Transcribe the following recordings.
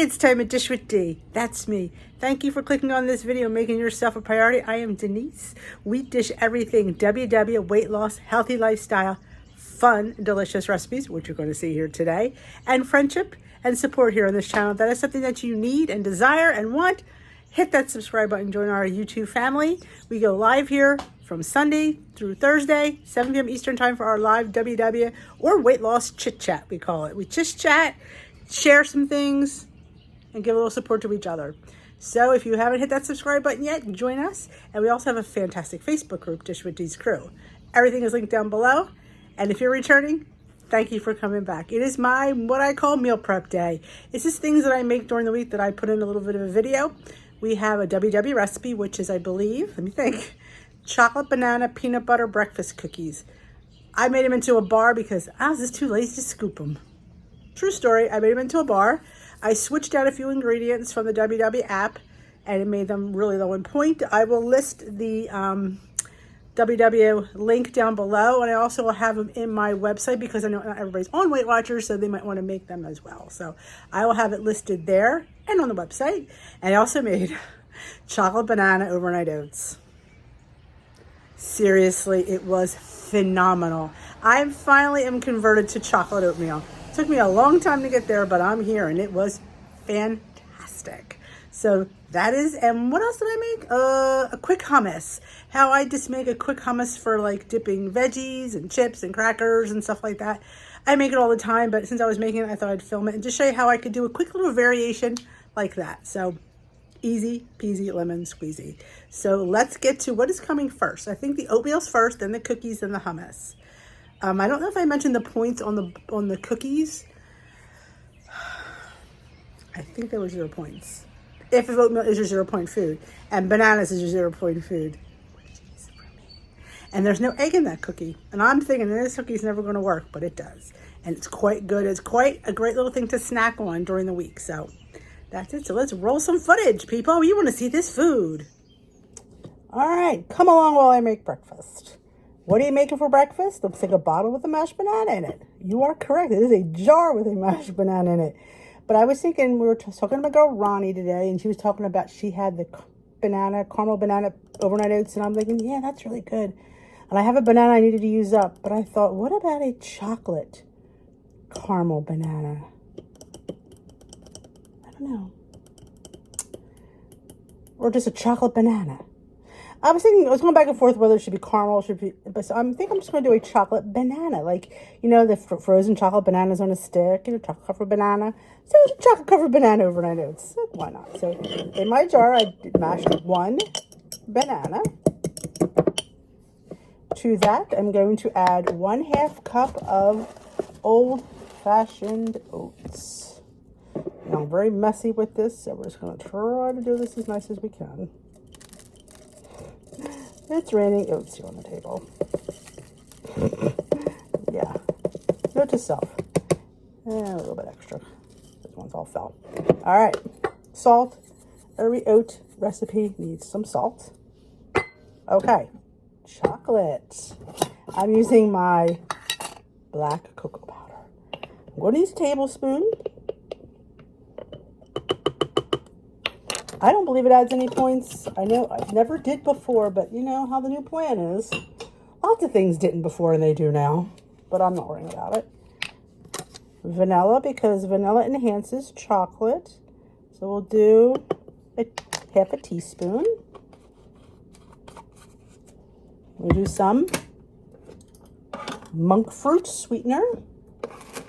It's time to dish with D. That's me. Thank you for clicking on this video, making yourself a priority. I am Denise. We dish everything WW, weight loss, healthy lifestyle, fun, delicious recipes, which you're going to see here today, and friendship and support here on this channel. That is something that you need and desire and want. Hit that subscribe button, join our YouTube family. We go live here from Sunday through Thursday, 7 p.m. Eastern time for our live WW or weight loss chit chat, we call it. We just chat, share some things, and give a little support to each other. So if you haven't hit that subscribe button yet, join us. And we also have a fantastic Facebook group, Dish with D's Crew. Everything is linked down below. And if you're returning, thank you for coming back. It is my, what I call meal prep day. It's just things that I make during the week that I put in a little bit of a video. We have a WW recipe, which is, I believe, let me think, chocolate banana peanut butter breakfast cookies. I made them into a bar because I was just too lazy to scoop them. True story, I made them into a bar. I switched out a few ingredients from the WW app and it made them really low in point. I will list the WW link down below, and I also will have them in my website because I know not everybody's on Weight Watchers, so they might want to make them as well. So I will have it listed there and on the website. And I also made chocolate banana overnight oats. Seriously, it was phenomenal. I finally am converted to chocolate oatmeal. It took me a long time to get there, but I'm here, and it was fantastic. So that is, and what else did I make? A quick hummus. How I just make a quick hummus for like dipping veggies and chips and crackers and stuff like that. I make it all the time, but since I was making it, I thought I'd film it and just show you how I could do a quick little variation like that. So easy peasy lemon squeezy. So let's get to what is coming first. I think the oatmeal's first, then the cookies, then the hummus. I don't know if I mentioned the points on the cookies. I think there were 0 points. If oatmeal is your 0 point food and bananas is your 0 point food, which is for me. And there's no egg in that cookie. And I'm thinking this cookie's never going to work, but it does. And it's quite good. It's quite a great little thing to snack on during the week. So that's it. So let's roll some footage, people. You want to see this food. All right, come along while I make breakfast. What are you making for breakfast? Looks like a bottle with a mashed banana in it. You are correct. It is a jar with a mashed banana in it. But I was thinking, we were talking to my girl Ronnie today, and she was talking about she had the caramel banana overnight oats, and I'm thinking, yeah, that's really good. And I have a banana I needed to use up, but I thought, what about a chocolate caramel banana? I don't know. Or just a chocolate banana. I was thinking, I was going back and forth whether it should be caramel, but so I think I'm just going to do a chocolate banana. Like, you know, the frozen chocolate bananas on a stick, you know, chocolate covered banana. So it's a chocolate covered banana overnight oats. So why not? So in my jar, I mashed 1 banana. To that, I'm going to add 1/2 cup of old-fashioned oats. Now, I'm very messy with this, so we're just going to try to do this as nice as we can. It's raining oats here on the table. Yeah. Note to self. And a little bit extra. This one's all fell. All right. Salt. Every oat recipe needs some salt. Okay. Chocolate. I'm using my black cocoa powder. I'm going to use a tablespoon. I don't believe it adds any points. I know I never did before, but you know how the new plan is. Lots of things didn't before and they do now, but I'm not worrying about it. Vanilla, because vanilla enhances chocolate. So we'll do half a teaspoon. We'll do some monk fruit sweetener.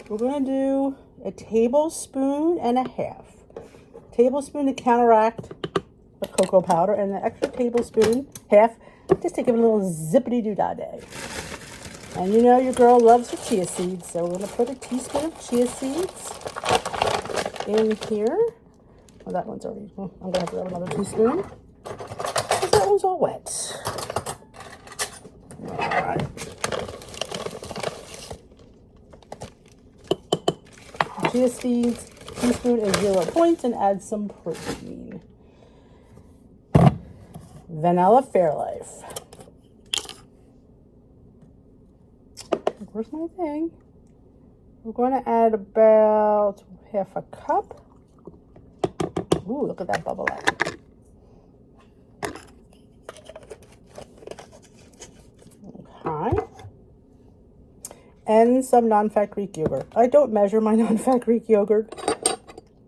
We're going to do a tablespoon and a half. Tablespoon to counteract the cocoa powder, and the extra tablespoon, half, just to give it a little zippity-doo-dah-day. And you know your girl loves her chia seeds, so we're going to put a teaspoon of chia seeds in here. Oh, that one's already, well, I'm going to have to grab another teaspoon, because that one's all wet. All right. Chia seeds. Teaspoon is 0 points, and add some protein. Vanilla Fairlife. Where's my thing? We're going to add about half a cup. Ooh, look at that bubble up. Okay. And some non-fat Greek yogurt. I don't measure my non-fat Greek yogurt.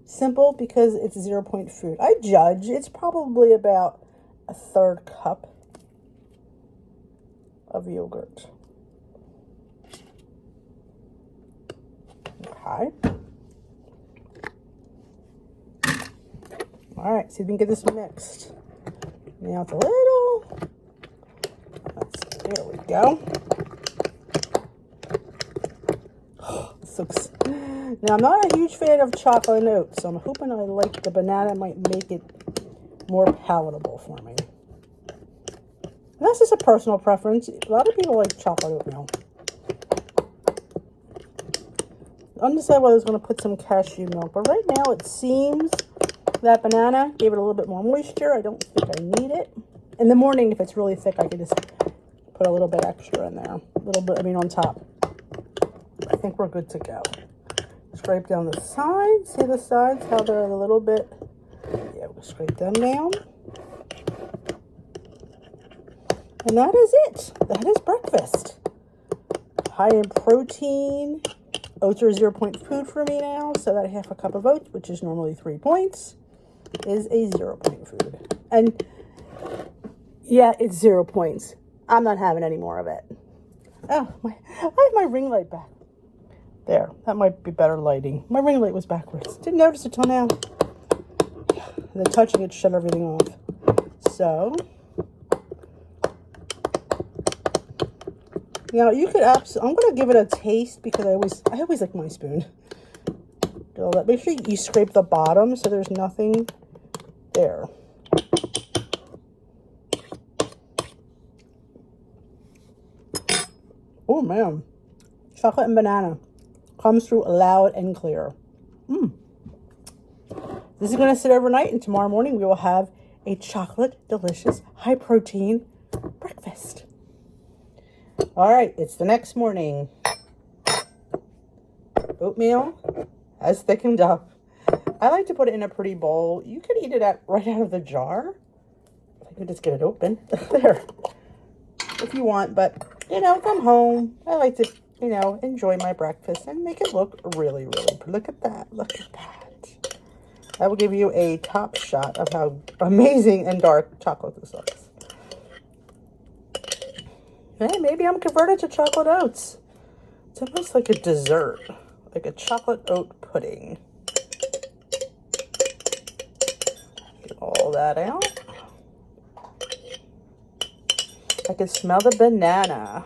Simple, because it's 0-point food. I judge it's probably about a 1/3 cup of yogurt. Okay. All right, see if we can get this mixed. Now it's a little. There we go. Now, I'm not a huge fan of chocolate and oats, so I'm hoping I like the banana might make it more palatable for me. And that's just a personal preference. A lot of people like chocolate oatmeal. Undecided whether I was going to put some cashew milk, but right now it seems that banana gave it a little bit more moisture. I don't think I need it. In the morning, if it's really thick, I could just put a little bit extra in there. A little bit, on top. I think we're good to go. Scrape down the sides. See the sides, how they're a little bit. Yeah, we'll scrape them down. And that is it. That is breakfast. High in protein. Oats are 0-point food for me now, so that 1/2 cup of oats, which is normally 3 points, is a 0-point food. And yeah, it's 0 points. I'm not having any more of it. Oh, I have my ring light back. There, that might be better lighting. My ring light was backwards. Didn't notice it till now. And then touching it shut everything off. So, now you could I'm gonna give it a taste because I always like my spoon. Do all that. Make sure you scrape the bottom so there's nothing there. Oh man, chocolate and banana comes through loud and clear. This is going to sit overnight, and tomorrow morning we will have a chocolate, delicious, high protein breakfast. All right, it's the next morning. Oatmeal has thickened up. I like to put it in a pretty bowl. You could eat it right out of the jar. I could just get it open. There. If you want, but if I'm home, I like to, enjoy my breakfast and make it look really, really pretty. Look at that. Look at that. I will give you a top shot of how amazing and dark chocolate this looks. Hey, maybe I'm converted to chocolate oats. It's almost like a dessert, like a chocolate oat pudding. Get all that out. I can smell the banana.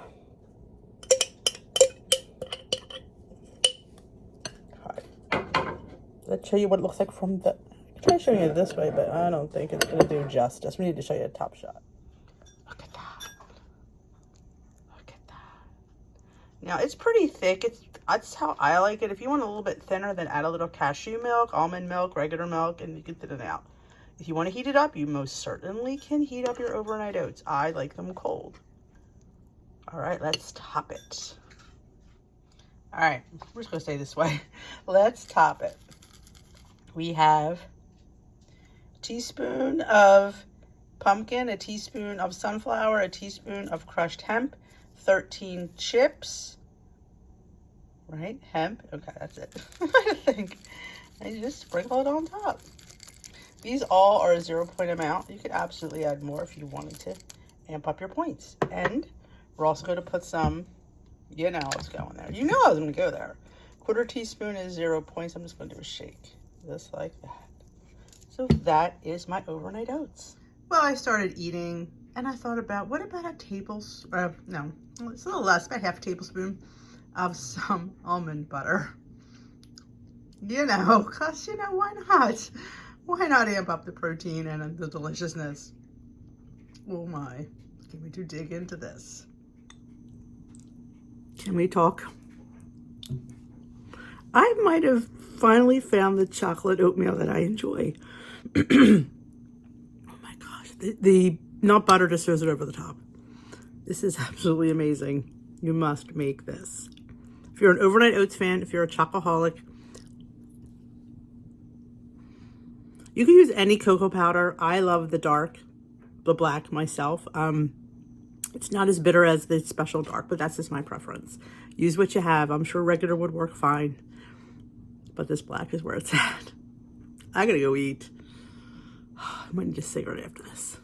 Let's show you what it looks like from the... I try showing you this way, but I don't think it's going to do justice. We need to show you a top shot. Look at that. Look at that. Now, it's pretty thick. That's how I like it. If you want a little bit thinner, then add a little cashew milk, almond milk, regular milk, and you can thin it out. If you want to heat it up, you most certainly can heat up your overnight oats. I like them cold. All right, let's top it. All right, we're just going to stay this way. Let's top it. We have a teaspoon of pumpkin, a teaspoon of sunflower, a teaspoon of crushed hemp, 13 chips. Right? Hemp. Okay, that's it. I think. And you just sprinkle it on top. These all are a 0-point amount. You could absolutely add more if you wanted to amp up your points. And we're also going to put some, I was going there. I was going to go there. 1/4 teaspoon is 0 points. I'm just going to do a shake. Just like that. So that is my overnight oats. Well, I started eating and I thought about, what about a tablespoon, no, it's a little less, about 1/2 tablespoon of some almond butter. Because, why not? Why not amp up the protein and the deliciousness? Oh my, can we dig into this? Can we talk? I might have finally found the chocolate oatmeal that I enjoy. Oh my gosh, the nut butter just throws it over the top. This is absolutely amazing. You must make this. If you're an overnight oats fan, if you're a chocoholic, You can use any cocoa powder. I love the black myself. It's not as bitter as the special dark, but that's just my preference. Use what you have. I'm sure regular would work fine, but this black is where it's at. I gotta go eat. I might need a cigarette after this.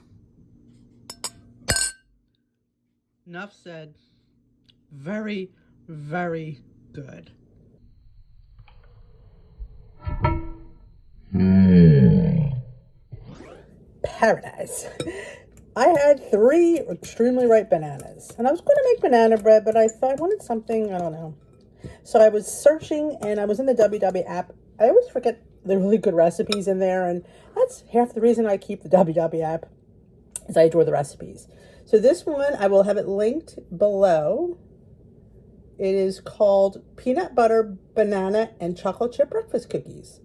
Enough said. Very, very good. Paradise. I had 3 extremely ripe bananas, and I was going to make banana bread, but I thought I wanted something, I don't know. So I was searching, and I was in the WW app. I always forget the really good recipes in there, and that's half the reason I keep the WW app, is I adore the recipes. So this one, I will have it linked below. It is called Peanut Butter, Banana, and Chocolate Chip Breakfast Cookies.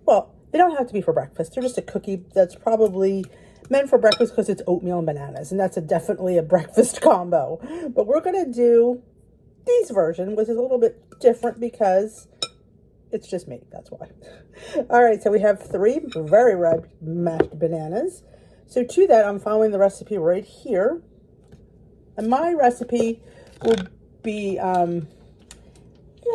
Well, they don't have to be for breakfast. They're just a cookie that's probably meant for breakfast because it's oatmeal and bananas, and that's definitely a breakfast combo. But we're going to do these version, which is a little bit different because it's just me. That's why. All right, so we have 3 very ripe mashed bananas. So to that, I'm following the recipe right here. And my recipe will be, I'll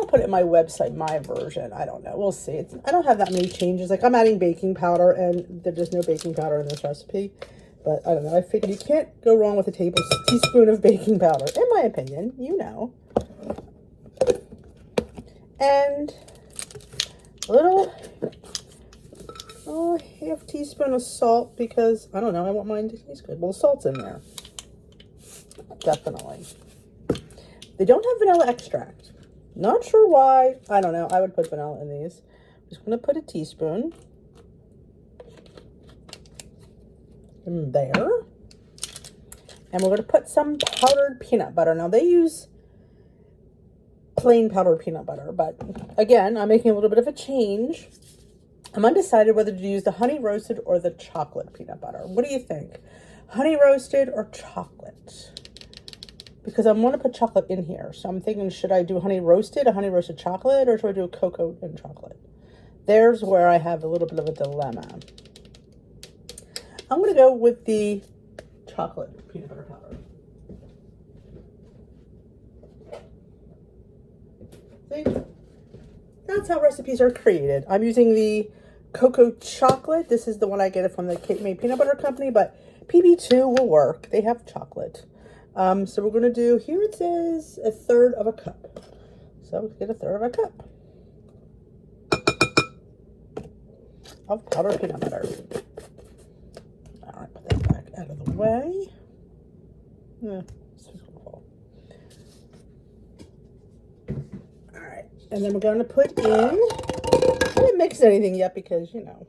put it in my website, my version. I don't know. We'll see. I don't have that many changes. Like, I'm adding baking powder, and there's no baking powder in this recipe. But I don't know. I figured you can't go wrong with a teaspoon of baking powder, in my opinion. You know. And a little, half teaspoon of salt, because, I don't know, I want mine to taste good. Well, salt's in there. Definitely. They don't have vanilla extract. Not sure why. I don't know. I would put vanilla in these. I'm just going to put a teaspoon in there. And we're going to put some powdered peanut butter. Now, they use plain powdered peanut butter, but again, I'm making a little bit of a change. I'm undecided whether to use the honey roasted or the chocolate peanut butter. What do you think? Honey roasted or chocolate? Because I want to put chocolate in here. So I'm thinking, should I do honey roasted, a honey roasted chocolate, or should I do a cocoa and chocolate? There's where I have a little bit of a dilemma. I'm going to go with the chocolate peanut butter powder. See? That's how recipes are created. I'm using the cocoa chocolate. This is the one I get it from the Cape May Peanut Butter Company, but PB2 will work. They have chocolate. So we're going to do, here it says 1/3 of a cup. So let's get 1/3 of a cup of powdered peanut butter. All right, put that back out of the way. Yeah, this is going to fall. All right, and then we're going to put in, I haven't mixed anything yet because, you know,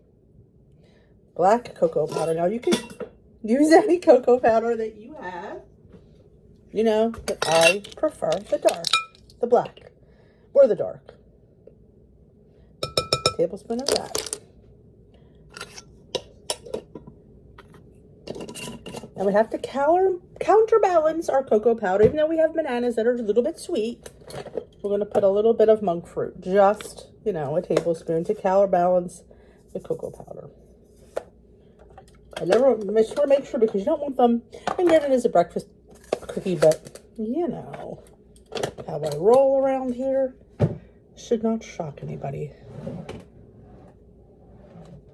black cocoa powder. Now you can use any cocoa powder that you have. You know, but I prefer the black, or the dark. Tablespoon of that. And we have to counterbalance our cocoa powder. Even though we have bananas that are a little bit sweet, we're going to put a little bit of monk fruit. Just, you know, a tablespoon to counterbalance the cocoa powder. I never make sure because you don't want them, and get it as a breakfast cookie, but you know how I roll around here should not shock anybody.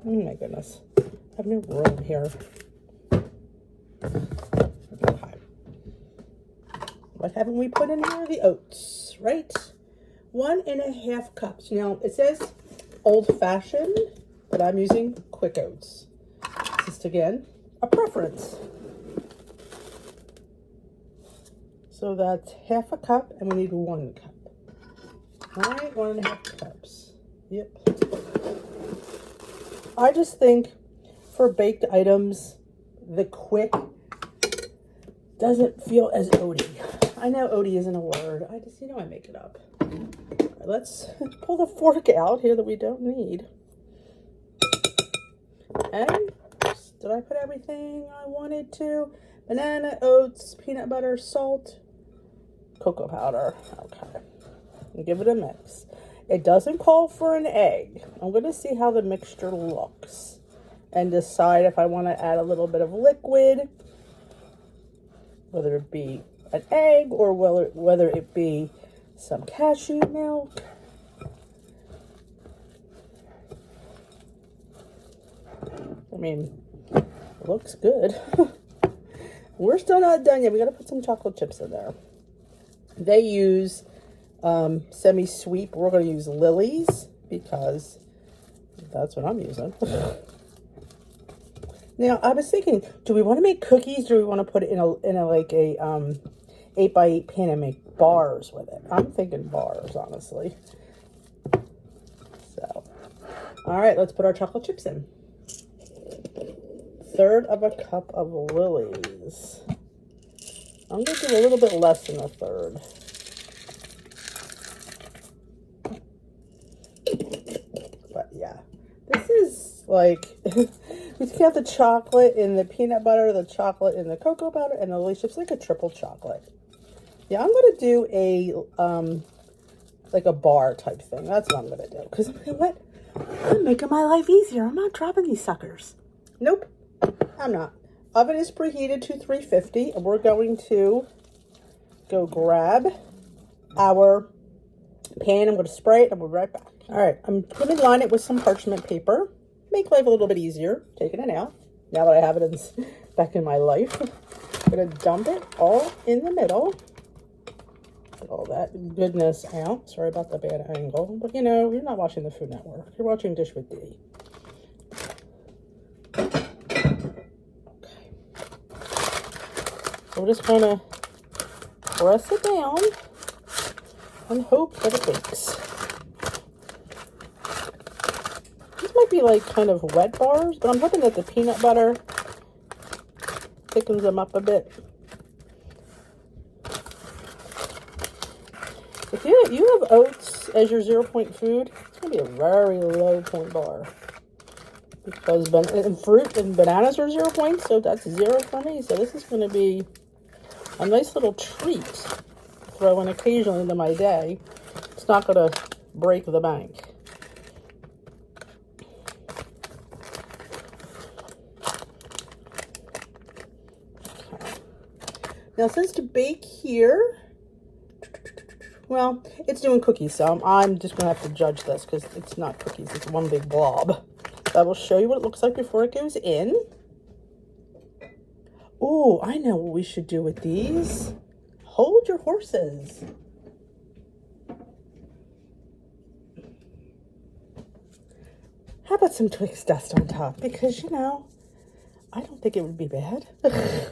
Oh my goodness, I have no room here. Okay. What haven't we put in here? The oats, right? 1.5 cups. Now it says old-fashioned, but I'm using quick oats. Just again, a preference. So that's 1/2 cup, and we need 1 cup. All right, 1.5 cups. Yep. I just think for baked items, the quick doesn't feel as oaty. I know oaty isn't a word. I make it up. All right, let's pull the fork out here that we don't need. And did I put everything I wanted to? Banana, oats, peanut butter, salt, cocoa powder. Okay. And give it a mix. It doesn't call for an egg. I'm going to see how the mixture looks. and decide if I want to add a little bit of liquid, whether it be an egg or whether it be some cashew milk. I mean, it looks good. We're still not done yet. We got to put some chocolate chips in there. They use semi-sweet. We're going to use Lily's because that's what I'm using. Now, I was thinking, do we want to make cookies? Or do we want to put it in a like a 8x8 pan and make bars with it? I'm thinking bars, honestly. So, all right, let's put our chocolate chips in. 1/3 of a cup of Lily's. I'm going to do a little bit less than 1/3. But yeah, this is like, you can have the chocolate in the peanut butter, the chocolate in the cocoa powder, and the Lily's chips, like a triple chocolate. Yeah, I'm going to do a, like a bar type thing. That's what I'm going to do. Because, you know what? I'm making my life easier. I'm not dropping these suckers. Nope, I'm not. Oven is preheated to 350, and we're going to go grab our pan. I'm going to spray it, and we'll be right back. All right, I'm going to line it with some parchment paper. Make life a little bit easier. Taking it out. Now that I have it back in my life, I'm going to dump it all in the middle. Get all that goodness out. Sorry about the bad angle, but you know, you're not watching the Food Network. You're watching Dish with Dee. We're just going to press it down and hope that it bakes. These might be like kind of wet bars, but I'm hoping that the peanut butter thickens them up a bit. If you have oats as your 0-point food, it's going to be a very low point bar. Because fruit and bananas are 0 points, so that's 0 for me. So this is going to be a nice little treat to throw in occasionally into my day. It's not going to break the bank. Okay. Now, since to bake here, well, it's doing cookies, so I'm just going to have to judge this because it's not cookies. It's one big blob. So I will show you what it looks like before it goes in. Oh, I know what we should do with these. Hold your horses. How about some Twix dust on top? Because, you know, I don't think it would be bad. A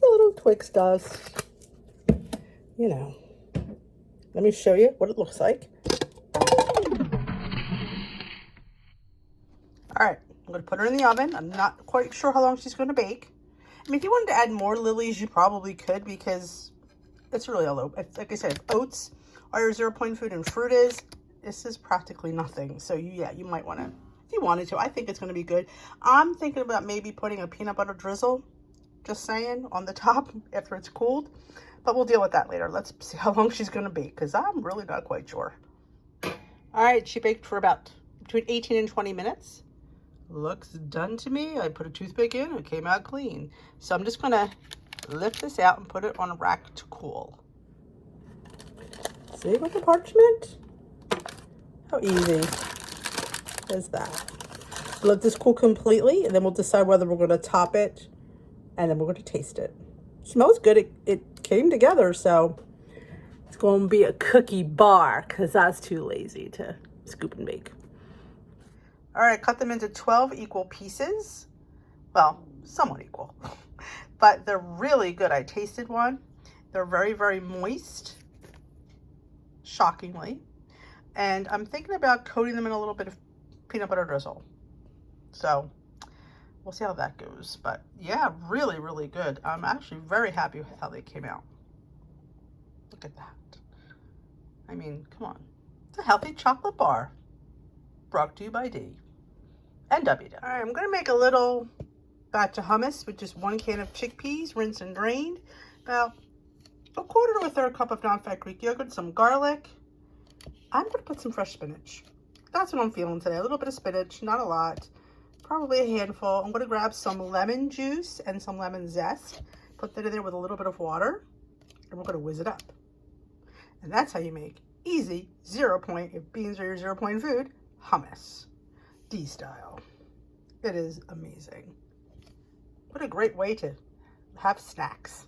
little Twix dust. You know. Let me show you what it looks like. All right, I'm going to put her in the oven. I'm not quite sure how long she's going to bake. I mean, if you wanted to add more Lily's, you probably could because it's really all over. Like I said, if oats are your 0-point food and fruit is, this is practically nothing. So, yeah, you might want to, if you wanted to. I think it's going to be good. I'm thinking about maybe putting a peanut butter drizzle, just saying, on the top after it's cooled. But we'll deal with that later. Let's see how long she's going to bake because I'm really not quite sure. All right, she baked for about between 18 and 20 minutes. Looks done to me. I put a toothpick in. It came out clean. So I'm just going to lift this out and put it on a rack to cool. See with the parchment? How easy is that? Let this cool completely, and then we'll decide whether we're going to top it, and then we're going to taste it. Smells good. It came together, so it's going to be a cookie bar because that's too lazy to scoop and bake. All right, cut them into 12 equal pieces. Well, somewhat equal, but they're really good. I tasted one. They're very, very moist, shockingly. And I'm thinking about coating them in a little bit of peanut butter drizzle. So we'll see how that goes. But yeah, really, really good. I'm actually very happy with how they came out. Look at that. I mean, come on. It's a healthy chocolate bar. Brought to you by Dee and W. All right, I'm going to make a little batch of hummus with just 1 can of chickpeas, rinsed and drained. About 1/4 to 1/3 cup of non-fat Greek yogurt, some garlic. I'm going to put some fresh spinach. That's what I'm feeling today. A little bit of spinach, not a lot. probably a handful. I'm gonna grab some lemon juice and some lemon zest, put that in there with a little bit of water, and we're gonna whiz it up. And that's how you make easy 0 point, if beans are your 0 point food, hummus, D style. It is amazing. What a great way to have snacks.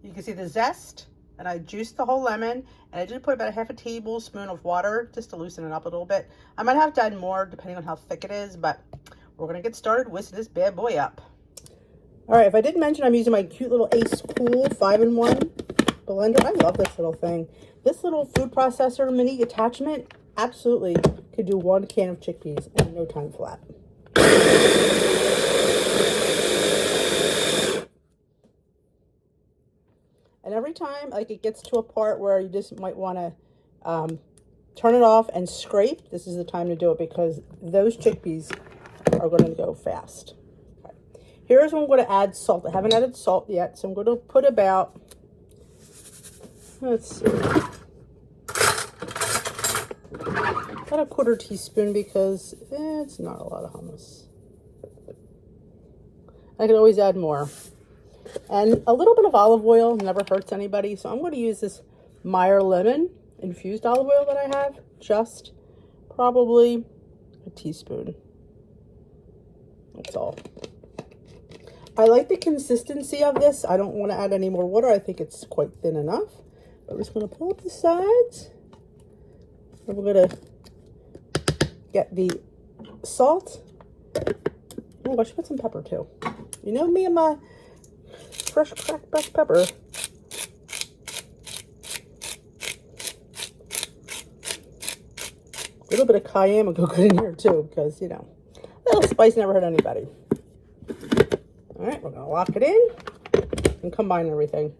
You can see the zest, and I juiced the whole lemon, and I did put about a half a tablespoon of water just to loosen it up a little bit. I might have to add more depending on how thick it is, but we're gonna get started whizzing this bad boy up. All right, if I didn't mention, I'm using my cute little Ace Cool 5-in-1 blender. I love this little thing. This little food processor mini attachment absolutely could do 1 can of chickpeas in no time flat. And every time, like, it gets to a part where you just might want to turn it off and scrape, this is the time to do it, because those chickpeas are going to go fast. Okay. Here's when I'm going to add salt. I haven't added salt yet, so I'm going to put about, let's see, about a 1/4 teaspoon, because it's not a lot of hummus. I could always add more. And a little bit of olive oil never hurts anybody. So I'm going to use this Meyer lemon infused olive oil that I have. Just probably a teaspoon. That's all. I like the consistency of this. I don't want to add any more water. I think it's quite thin enough. But we're just going to pull up the sides. And we're going to get the salt. Oh, I should put some pepper too. You know me and my fresh cracked black pepper. A little bit of cayenne will go good in here too, because, you know, a little spice never hurt anybody. All right, we're going to lock it in and combine everything.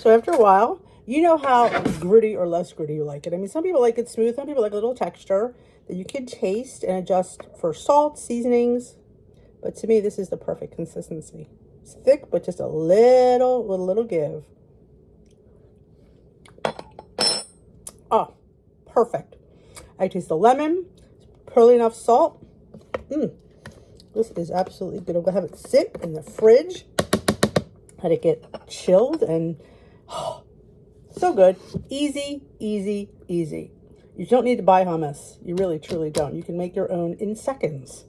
So after a while, you know how gritty or less gritty you like it. I mean, some people like it smooth, some people like a little texture that you can taste and adjust for salt, seasonings. But to me, this is the perfect consistency. It's thick, but just a little give. Oh, perfect. I taste the lemon, pearly enough salt. This is absolutely good. I'm gonna have it sit in the fridge. Let it get chilled, and so good. Easy, easy, easy. You don't need to buy hummus. You really, truly don't. You can make your own in seconds.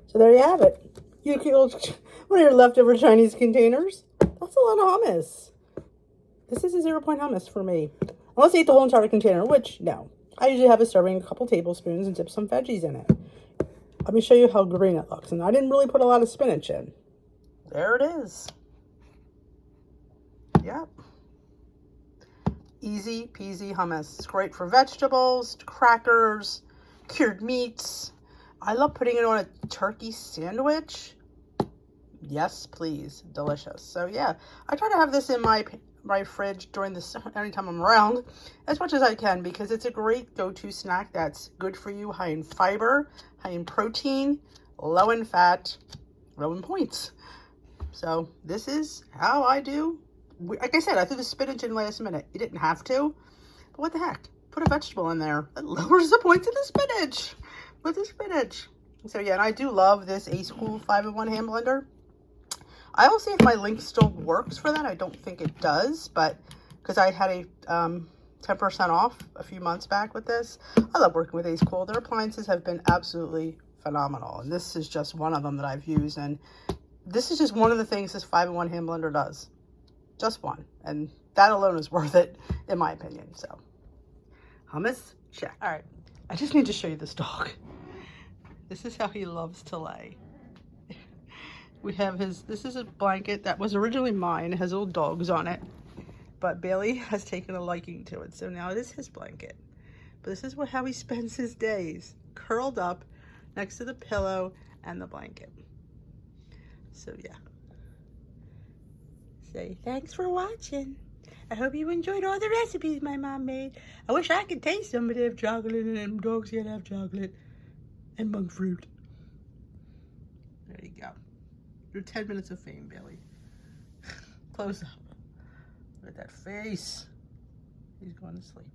So there you have it. You can one of your leftover Chinese containers. That's a lot of hummus. This is a 0 point hummus for me. Unless I eat the whole entire container, which, no. I usually have a serving, a couple tablespoons, and dip some veggies in it. Let me show you how green it looks. And I didn't really put a lot of spinach in. There it is. Yep. Easy peasy hummus. It's great for vegetables, crackers, cured meats. I love putting it on a turkey sandwich. Yes, please. Delicious. So yeah, I try to have this in my fridge during this anytime I'm around as much as I can, because it's a great go-to snack that's good for you, high in fiber, high in protein, low in fat, low in points. So this is how I do. Like I said, I threw the spinach in last minute. You didn't have to, but what the heck? Put a vegetable in there. That lowers the points of the spinach. With the spinach. So yeah, and I do love this Ace Cool 5-in-1 hand blender. I will see if my link still works for that. I don't think it does, but because I had a 10% off a few months back with this. I love working with Ace Cool. Their appliances have been absolutely phenomenal, and this is just one of them that I've used, and this is just one of the things this 5-in-1 hand blender does. Just one, and that alone is worth it, in my opinion. So hummus, check. All right, I just need to show you this dog. This is how he loves to lay. We have this is a blanket that was originally mine. It has little dogs on it, but Bailey has taken a liking to it. So now it is his blanket. But this is how he spends his days, curled up next to the pillow and the blanket. So yeah. Say thanks for watching. I hope you enjoyed all the recipes my mom made. I wish I could taste them, but they have chocolate and them dogs can't have chocolate. And monk fruit. There you go. Your 10 minutes of fame, Bailey. Close up. Look at that face. He's going to sleep.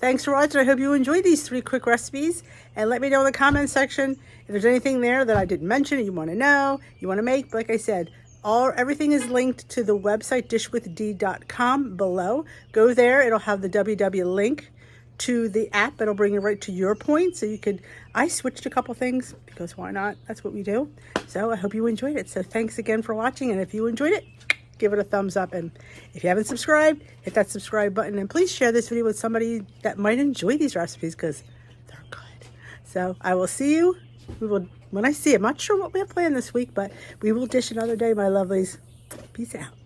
Thanks for watching. I hope you enjoyed these 3 quick recipes. And let me know in the comment section if there's anything there that I didn't mention that you want to know, you want to make. Like I said, everything is linked to the website dishwithd.com below. Go there. It'll have the www link to the app. It'll bring you right to your point. So you could, I switched a couple things because why not? That's what we do. So I hope you enjoyed it. So thanks again for watching. And if you enjoyed it, give it a thumbs up. And if you haven't subscribed, hit that subscribe button. And please share this video with somebody that might enjoy these recipes because they're good. So I will see you. When I see it. I'm not sure what we have planned this week, but we will dish another day, my lovelies. Peace out.